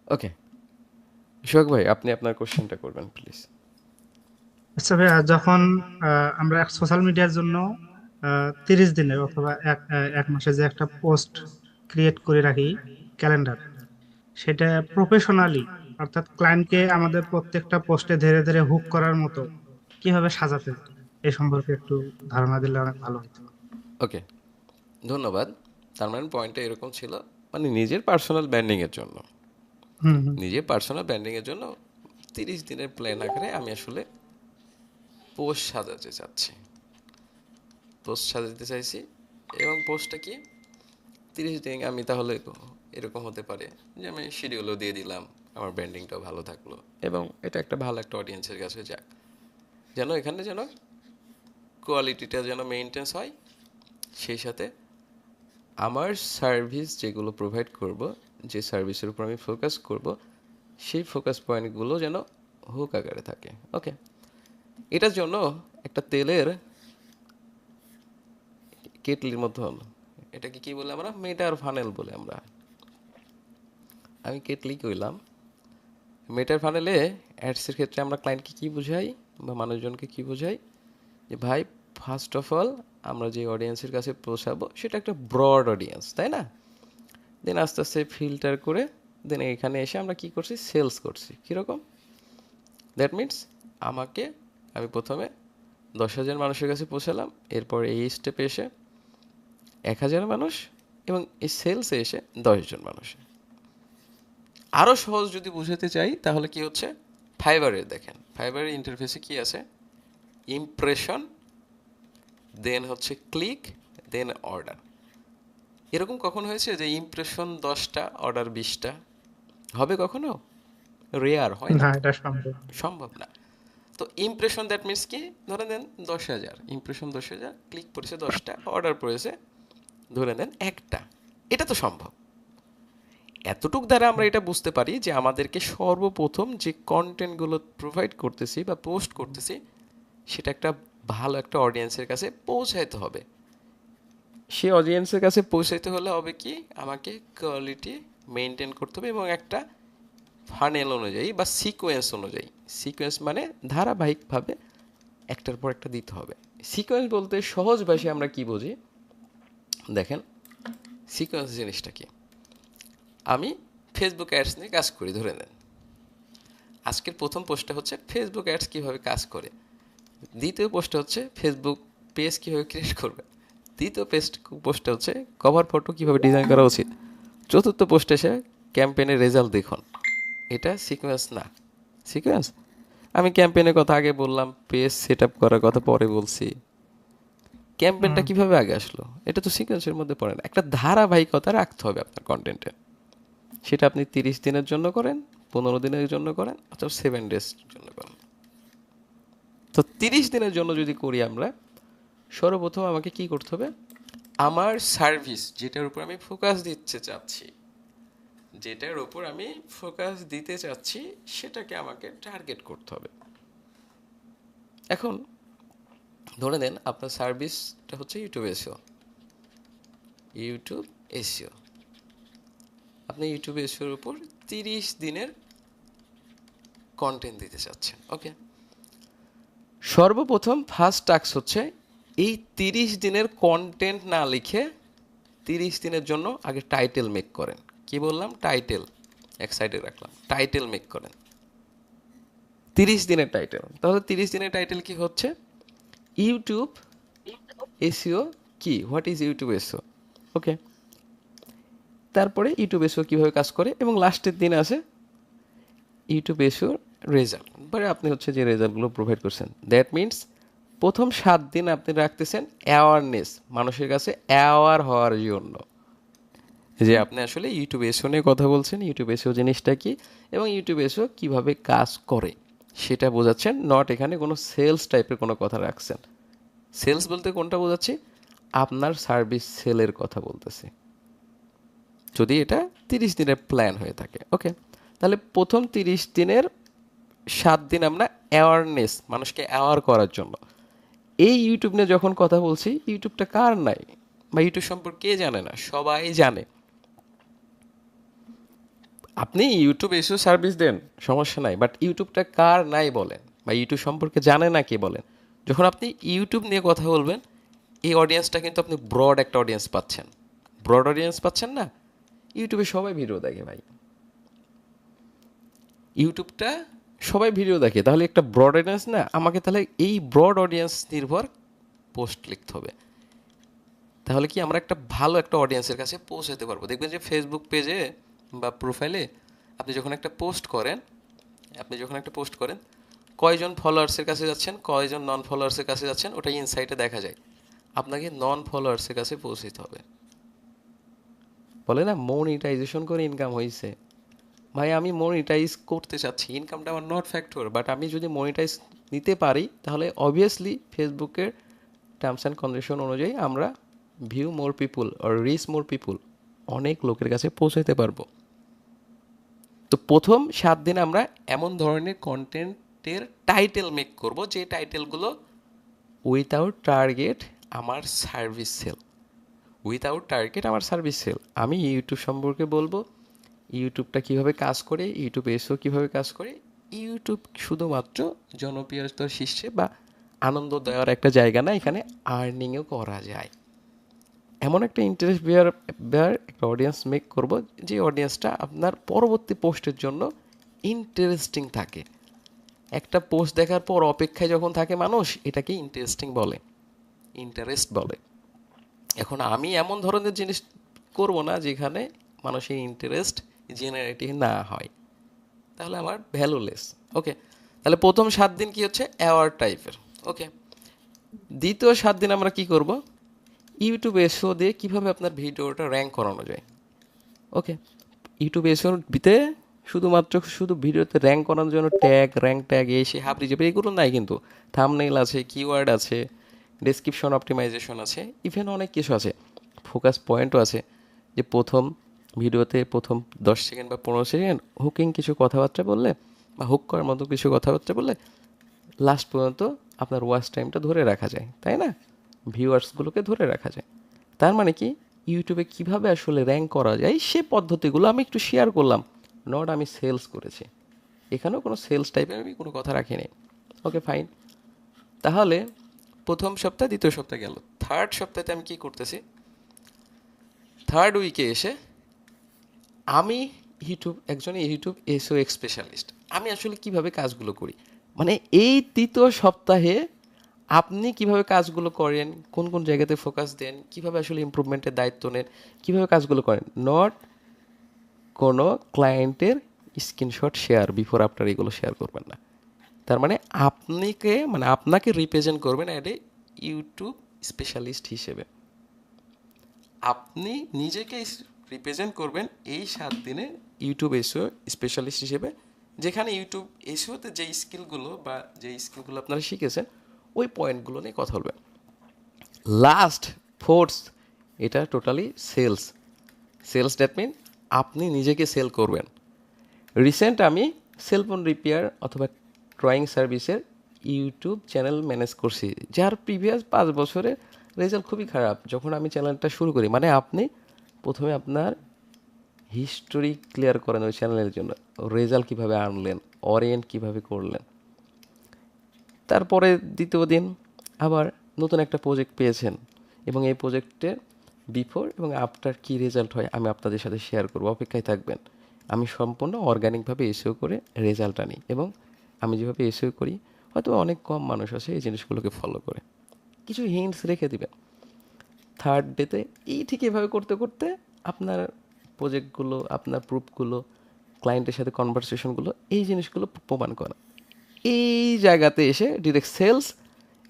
ওকে, সোহাগ ভাই আপনি আপনার কোশ্চেনটা করবেন প্লিজ। আচ্ছা ভাইয়া, যখন আমরা সোশ্যাল মিডিয়ার জন্য 30 দিনের অথবা এক মাসে যে একটা পোস্ট ক্রিয়েট করে রাখি, ক্যালেন্ডার, সেটা প্রফেশনালি অর্থাৎ ক্লায়েন্টকে আমাদের প্রত্যেকটা পোস্টে ধীরে ধীরে হুক করার মতো কিভাবে সাজাতে হয়, এই সম্পর্কে একটু ধারণা দিলে অনেক ভালো হতো। ওকে, ধন্যবাদ। তার মানে পয়েন্টটা এরকম ছিল, মানে নিজের পার্সোনাল ব্র্যান্ডিংয়ের জন্য, হুম হুম। নিজের পার্সোনাল ব্র্যান্ডিংয়ের জন্য 30 দিনের প্ল্যান আকারে আমি আসলে পোস্ট সাজাতে চাচ্ছি, পোস্ট সাজাতে চাইছি। এবং পোস্টটা কি, 30 দিন আমি তাহলে এরকম হতে পারে যে আমি শিডিউলও দিয়ে দিলাম, আমার ব্র্যান্ডিংটাও ভালো থাকলো, এবং এটা একটা ভালো একটা অডিয়েন্সের কাছে যাক, যেন এখানে যেন কোয়ালিটিটা যেন মেনটেন্স হয়, সেই সাথে আমার সার্ভিস যেগুলো প্রোভাইড করব, যে সার্ভিসের উপর আমি ফোকাস করব, সেই ফোকাস পয়েন্টগুলো যেন হুক আকারে থাকে। ওকে, এটার জন্য একটা তেলের কেটলির মতন, এটাকে কি বলে আমরা, মেটার ফানেল বলে আমরা, আমি কেটলি কইলাম। মেটার ফানেলে অ্যাডসের ক্ষেত্রে আমরা ক্লায়েন্টকে কী বোঝাই বা মানুষজনকে কী বোঝাই, যে ভাই ফার্স্ট অফ অল আমরা যে অডিয়েন্সের কাছে পৌঁছাবো সেটা একটা ব্রড অডিয়েন্স, তাই না? দেন আস্তে আস্তে ফিল্টার করে দেন এখানে এসে আমরা কি করছি, সেলস করছি। কীরকম? দ্যাট মিনস আমাকে, আমি প্রথমে 10,000 মানুষের কাছে পৌঁছালাম, এরপর এই স্টেপে এসে 1,000 মানুষ, এবং এই সেলসে এসে 10 জন মানুষ। আরও সহজ যদি বুঝাতে চাই তাহলে কি হচ্ছে, ফাইবারের দেখেন, ফাইবারের ইন্টারফেসে কি আছে, ইমপ্রেশন, দেন হচ্ছে ক্লিক, দেন অর্ডার। এরকম কখন হয়েছে যে ইমপ্রেশন 10টা অর্ডার 20টা হবে কখনো? রেয়ার, হয় না না, তো, এটা সম্ভব। সম্ভব না। তো ইমপ্রেশন দ্যাট মিনস কি, ধরে নেন 10,000 ইমপ্রেশন, 10,000 ক্লিক পড়েছে 10টা, অর্ডার পড়েছে ধরে নেন একটা, এটা তো সম্ভব। এতটুক দ্বারা আমরা এটা বুঝতে পারি যে আমাদেরকে সর্বপ্রথম যে কন্টেন্টগুলো প্রোভাইড করতেছি বা পোস্ট করতেছি সেটা একটা ভালো একটা অডিয়েন্সের কাছে পৌঁছাইতে হবে। সেই অডিয়েন্সের কাছে পৌঁছাইতে হলে হবে কি, আমাকে কোয়ালিটি মেনটেন করতে হবে, এবং একটা ফানেল অনুযায়ী বা সিকোয়েন্স অনুযায়ী, সিকোয়েন্স মানে ধারাবাহিকভাবে একটার পর একটা দিতে হবে। সিকোয়েন্স বলতে সহজ ভাষায় আমরা কি বুঝি, দেখেন সিকোয়েন্স জিনিসটা কি, আমি ফেসবুক অ্যাডস নিয়ে কাজ করি, ধরে নেন আজকের প্রথম পোস্টটা হচ্ছে ফেসবুক অ্যাডস কীভাবে কাজ করে, দ্বিতীয় পোস্টটা হচ্ছে ফেসবুক পেজ কীভাবে ক্রিয়েট করবে, তৃতীয় পোস্টটা হচ্ছে কভার ফটো কীভাবে ডিজাইন করা উচিত, চতুর্থ পোস্টে এসে ক্যাম্পেইনের রেজাল্ট দেখুন। এটা সিকোয়েন্স না। সিকোয়েন্স, আমি ক্যাম্পেইনের কথা আগে বললাম, পেজ সেট আপ করার কথা পরে বলছি, ক্যাম্পেইনটা হুম। কীভাবে আগে আসলো, এটা তো সিকোয়েন্সের মধ্যে পড়ে না। একটা ধারাবাহিকতা রাখতে হবে আপনার কন্টেন্টে, সেটা আপনি 30 দিনের জন্য করেন, 15 দিনের জন্য করেন, অথবা 7 ডেজ জন্য করেন। তো 30 দিনের জন্য যদি করি আমরা, সর্বপ্রথম আমাকে কি করতে হবে, আমার সার্ভিস যেটার উপর আমি ফোকাস দিতে চাচ্ছি, যেটার উপর আমি ফোকাস দিতে চাচ্ছি সেটাকে আমাকে টার্গেট করতে হবে। এখন ধরে নেন আপনার সার্ভিসটা হচ্ছে ইউটিউব এসিও, ইউটিউব এসিও, আপনি ইউটিউব এসিওর উপর 30 দিনের কন্টেন্ট দিতে চাচ্ছেন। ওকে, সর্বপ্রথম ফার্স্ট টাস্ক হচ্ছে এই 30 দিনের কন্টেন্ট না লিখে 30 দিনের জন্য আগে টাইটেল মেক করেন। কি বললাম, টাইটেল এক সাইডে রাখলাম, টাইটেল মেক করেন 30 দিনের টাইটেল। তাহলে 30 দিনের টাইটেল কি হচ্ছে, ইউটিউব এসইও কি, হোয়াট ইজ ইউটিউব এসইও। ওকে, তারপরে ইউটিউব এসইও কীভাবে কাজ করে, এবং লাস্টের দিন আছে ইউটিউব এসইও রেজাল্ট, মানে আপনি হচ্ছে যে রেজাল্টগুলো প্রোভাইড করছেন। দ্যাট মিনস প্রথম 7 দিন আপনি রাখতেছেন অ্যাওয়ারনেস, মানুষের কাছে অ্যাওয়ার হওয়ার জন্য, যে আপনি আসলে ইউটিউব এসইও নিয়ে কথা বলছেন, ইউটিউব এসইও জিনিসটা কি এবং ইউটিউব এসইও কীভাবে কাজ করে সেটা বোঝাচ্ছেন। নট এখানে কোনো সেলস টাইপের কোনো কথা রাখছেন। সেলস বলতে কোনটা বোঝাচ্ছি, আপনার সার্ভিস সেলের কথা বলতেছি, যদি এটা 30 দিনের প্ল্যান হয়ে থাকে। ওকে, তাহলে প্রথম 30 দিনের 7 দিন আমরা অ্যাওয়ারনেস, মানুষকে অ্যাওয়ার করার জন্য। এই ইউটিউব নিয়ে যখন কথা বলছি, ইউটিউবটা কার নাই বা ইউটিউব সম্পর্কে কে জানে না, সবাই জানে। আপনি ইউটিউব এসেও সার্ভিস দেন, সমস্যা নাই, বাট ইউটিউবটা কার নাই বলেন, বা ইউটিউব সম্পর্কে জানে না কে বলেন। যখন আপনি ইউটিউব নিয়ে কথা বলবেন, এই অডিয়েন্সটা কিন্তু আপনি ব্রড একটা অডিয়েন্স পাচ্ছেন। ব্রড অডিয়েন্স পাচ্ছেন না? ইউটিউবে সবাই ভিডিও দেখে ভাই, ইউটিউবটা সবাই ভিডিও দেখে, তাহলে একটা ব্রড অডিয়েন্স না, আমাকে তাহলে এই ব্রড অডিয়েন্স নির্ভর পোস্ট লিখতে হবে। তাহলে কি আমরা একটা ভালো একটা অডিয়েন্সের কাছে পৌঁছাতে পারবো। দেখবেন যে ফেসবুক পেজে বা প্রোফাইলে আপনি যখন একটা পোস্ট করেন, কয়জন ফলোয়ার্সের কাছে যাচ্ছেন, কয়জন নন ফলোয়ার্সের কাছে যাচ্ছেন, ওটা ইনসাইটে দেখা যায়। আপনাকে নন ফলোয়ার্সের কাছে পৌঁছতে হবে। বলে না মনিটাইজেশন করে ইনকাম হয়েছে, ভাই আমি মনিটাইজ করতে চাচ্ছি, ইনকামটা আমার নট ফ্যাক্টর, বাট আমি যদি মনিটাইজ নিতে পারি তাহলে অবভিয়াসলি ফেসবুকের টার্মস অ্যান্ড কন্ডিশন অনুযায়ী আমরা ভিউ মোর পিপুল আর রিচ মোর পিপুল, অনেক লোকের কাছে পৌঁছাতে পারবো। তো প্রথম 7 দিন আমরা এমন ধরনের কন্টেন্টের টাইটেল মেক করব যে টাইটেলগুলো উইথাউট টার্গেট আমার সার্ভিস সেল, আমি ইউটিউব সম্পর্কে বলবো, ইউটিউবটা কিভাবে কাজ করে, ইউটিউব এসও কিভাবে কাজ করে, ইউটিউব শুধুমাত্র জনপ্রিয়তার শীর্ষে বা আনন্দ দেওয়ার একটা জায়গা না, এখানে আর্নিংও করা যায়। এমন একটা ইন্টারেস্ট বেয়ার একটা অডিয়েন্স মেক করব যে অডিয়েন্সটা আপনার পরবর্তী পোস্টের জন্য ইন্টারেস্টিং থাকে। একটা পোস্ট দেখার পর অপেক্ষায় যখন থাকে মানুষ, এটাকে ইন্টারেস্ট বলে। এখন আমি এমন ধরনের জিনিস করব না যেখানে মানুষের ইন্টারেস্ট জেনারেটিভ না হয়, তাহলে আমার ভ্যালুলেস। ওকে, তাহলে প্রথম 7 দিন কি হচ্ছে অ্যাওয়ার্ড টাইপের। ওকে, দ্বিতীয় 7 দিন আমরা কি করব, ইউটিউব এসও দিয়ে কীভাবে আপনার ভিডিওটা র্যাঙ্ক করানো যায়। ওকে, ইউটিউব এসওর ভিতরে শুধু ভিডিওতে র্যাঙ্ক করানোর জন্য র্যাঙ্ক ট্যাগ এসে হাবড়ি যাবে এগুলো নাই, কিন্তু থাম্বনেইল আছে, কিওয়ার্ড আছে, ডেসক্রিপশন অপটিমাইজেশন আছে, ইভেন অনেক কিছু আছে, ফোকাস পয়েন্টও আছে। যে প্রথম ভিডিওতে প্রথম 10 সেকেন্ড বা 15 সেকেন্ড হুকিং কিছু কথাবার্তা বললে বা হুক করার মতো কিছু কথাবার্তা বললে লাস্ট পর্যন্ত আপনার ওয়াচ টাইমটা ধরে রাখা যায়, তাই না? ভিউয়ার্সগুলোকে ধরে রাখা যায়। তার মানে কি ইউটিউবে কিভাবে আসলে র্যাঙ্ক করা যায় সে পদ্ধতিগুলো আমি একটু শেয়ার করলাম, নট আমি সেলস করেছি, এখানেও কোনো সেলস টাইপের আমি কোনো কথা রাখিনি। ওকে ফাইন, তাহলে প্রথম সপ্তাহ দ্বিতীয় সপ্তাহ গেল, থার্ড সপ্তাহে আমি কি করতেছি, থার্ড উইকে এসে আমি একজন ইউটিউব এসও স্পেশালিস্ট, আমি আসলে কিভাবে কাজগুলো করি, মানে এই তৃতীয় সপ্তাহে আপনি কিভাবে কাজগুলো করেন, কোন কোন জায়গাতে ফোকাস দেন, কিভাবে আসলে ইমপ্রুভমেন্টের দায়িত্ব নেন, কিভাবে কাজগুলো করেন, নট কোনো ক্লায়েন্টের স্ক্রিনশট শেয়ার বিফোর আফটার এগুলো শেয়ার করবেন না। তার মানে আপনাকে রিপ্রেজেন্ট করবেন অ্যাড এ ইউটিউব স্পেশালিস্ট হিসেবে, আপনি নিজেকে রিপ্রেজেন্ট করবেন এই 7 দিনে ইউটিউব এসও স্পেশালিস্ট হিসেবে, যেখানে ইউটিউব এসওতে যে স্কিলগুলো আপনারা শিখেছেন ওই পয়েন্টগুলো নিয়ে কথা বলবেন। লাস্ট ফোর্থ, এটা টোটালি সেলস দ্যাট মিন আপনি নিজেকে সেল করবেন। রিসেন্ট আমি সেলফোন রিপেয়ার অথবা ড্রয়িং সার্ভিসের ইউটিউব চ্যানেল ম্যানেজ করছি, যার প্রিভিয়াস 5 বছরে রেজাল্ট খুবই খারাপ। যখন আমি চ্যানেলটা শুরু করি, মানে আপনি প্রথমে আপনার হিস্টোরি ক্লিয়ার করেন ওই চ্যানেলের জন্য, রেজাল্ট কীভাবে আনলেন, অরিয়েন্ট কীভাবে করলেন। তারপরে দ্বিতীয় দিন আবার নতুন একটা প্রজেক্ট পেয়েছেন এবং এই প্রজেক্টে বিফোর এবং আফটার কী রেজাল্ট হয় আমি আপনাদের সাথে শেয়ার করব, অপেক্ষায় থাকবেন। আমি সম্পূর্ণ অর্গানিকভাবে এসিও করে রেজাল্ট আনি, এবং আমি যেভাবে এসিও করি হয়তো অনেক কম মানুষ আছে এই জিনিসগুলোকে ফলো করে, কিছু হিন্টস রেখে দিবেন। থার্ড ডেতে এই ঠিক এভাবে করতে করতে আপনার প্রজেক্টগুলো, আপনার প্রুফগুলো, ক্লায়েন্টের সাথে কনভারসেশনগুলো, এই জিনিসগুলো প্রমাণ করা, এই জায়গাতে এসে ডিরেক্ট সেলস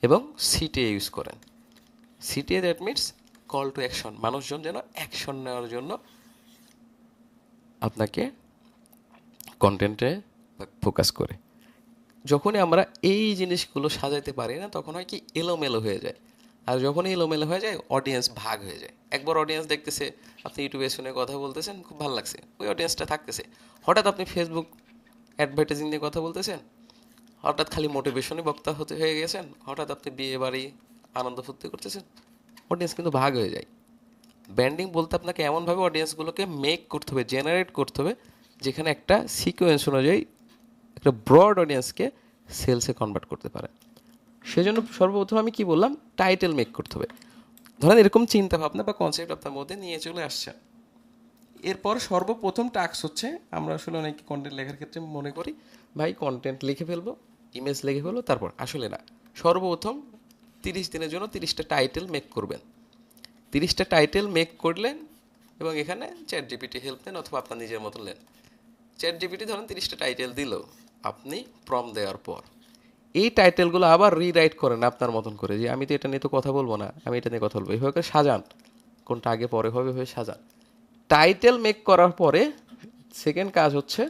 এবং সিটিএ ইউজ করেন। CTA that means call to action, মানুষজন যেন অ্যাকশন নেওয়ার জন্য আপনাকে কন্টেন্টে ফোকাস করে। যখনই আমরা এই জিনিসগুলো সাজাইতে পারি না, তখন হয় কি এলোমেলো হয়ে যায়, আর যখনই এলোমেলো হয়ে যায় অডিয়েন্স ভাগ হয়ে যায়। একবার অডিয়েন্স দেখতেছে আপনি ইউটিউবে শুনে কথা বলতেছেন, খুব ভালো লাগছে, ওই অডিয়েন্সটা থাকতেছে। হঠাৎ আপনি ফেসবুক অ্যাডভার্টাইজিং নিয়ে কথা বলতেছেন, হঠাৎ খালি মোটিভেশনই বক্তা হয়ে গেছেন, হঠাৎ আপনি বিয়ে বাড়ি আনন্দ ফুর্তি করতেছেন, অডিয়েন্স কিন্তু ভাগ হয়ে যায়। ব্র্যান্ডিং বলতে আপনাকে এমনভাবে অডিয়েন্সগুলোকে মেক করতে হবে, জেনারেট করতে হবে, যেখানে একটা সিকোয়েন্স অনুযায়ী একটা ব্রড অডিয়েন্সকে সেলসে কনভার্ট করতে পারে। সেজন্য সর্বপ্রথম আমি কি বললাম, টাইটেল মেক করতে হবে। ধরেন এরকম চিন্তা ভাবনা বা কনসেপ্ট আপনার মধ্যে নিয়ে চলে আসছে। এরপর সর্বপ্রথম টাস্ক হচ্ছে, আমরা আসলে অনেক কন্টেন্ট লেখার ক্ষেত্রে মনে করি ভাই কন্টেন্ট লিখে ফেলবো, ইমেজ লিখে ফেলবো, তারপর আসলে না। সর্বপ্রথম 30 দিনের জন্য 30টা টাইটেল মেক করবেন। 30টা টাইটেল মেক করলেন এবং এখানে চ্যাট জিপিটি হেল্প নেন অথবা আপনার নিজের মতো নেন। চ্যাট জিপিটি ধরেন 30টা টাইটেল দিল আপনি প্রম্পট দেওয়ার পর। এই টাইটেলগুলো আবার রিরাইট করেন আপনার মতন করে, যে আমি তো এটা নিয়ে তো কথা বলবো না, আমি এটা নিয়ে কথা বলবো, এইভাবে করে সাজান, কোনটা আগে পরে হবে হয়ে সাজান। টাইটেল মেক করার পরে সেকেন্ড কাজ হচ্ছে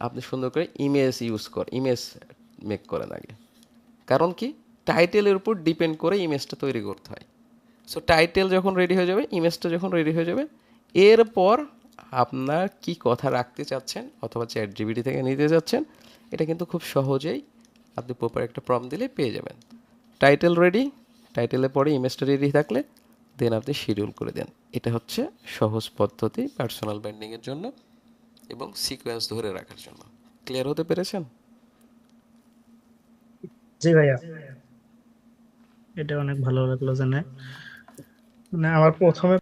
আপনি সুন্দর করে ইমেজ মেক করেন আগে। কারণ কি, টাইটেলের উপর ডিপেন্ড করে ইমেজটা তৈরি করতে হয়। সো টাইটেল যখন রেডি হয়ে যাবে, ইমেজটা যখন রেডি হয়ে যাবে, এরপর আপনার কি কথা রাখতে চাচ্ছেন অথবা চ্যাট জিপিটি থেকে নিতে চাচ্ছেন, এটা কিন্তু খুব সহজেই আপনি প্রপার একটা প্রম্পট দিলে পেয়ে যাবেন। টাইটেল রেডি, টাইটেলের পরে ইমেজটা রেডি থাকলে দেন আপনি শিডিউল করে দেন। এটা হচ্ছে সহজ পদ্ধতি পার্সোনাল ব্র্যান্ডিংয়ের জন্য এবং সিকোয়েন্স ধরে রাখার জন্য। ক্লিয়ার হতে পেরেছেন? জি ভাইয়া, এটা অনেক ভালো লাগলো জেনে। মানে আমার প্রথমে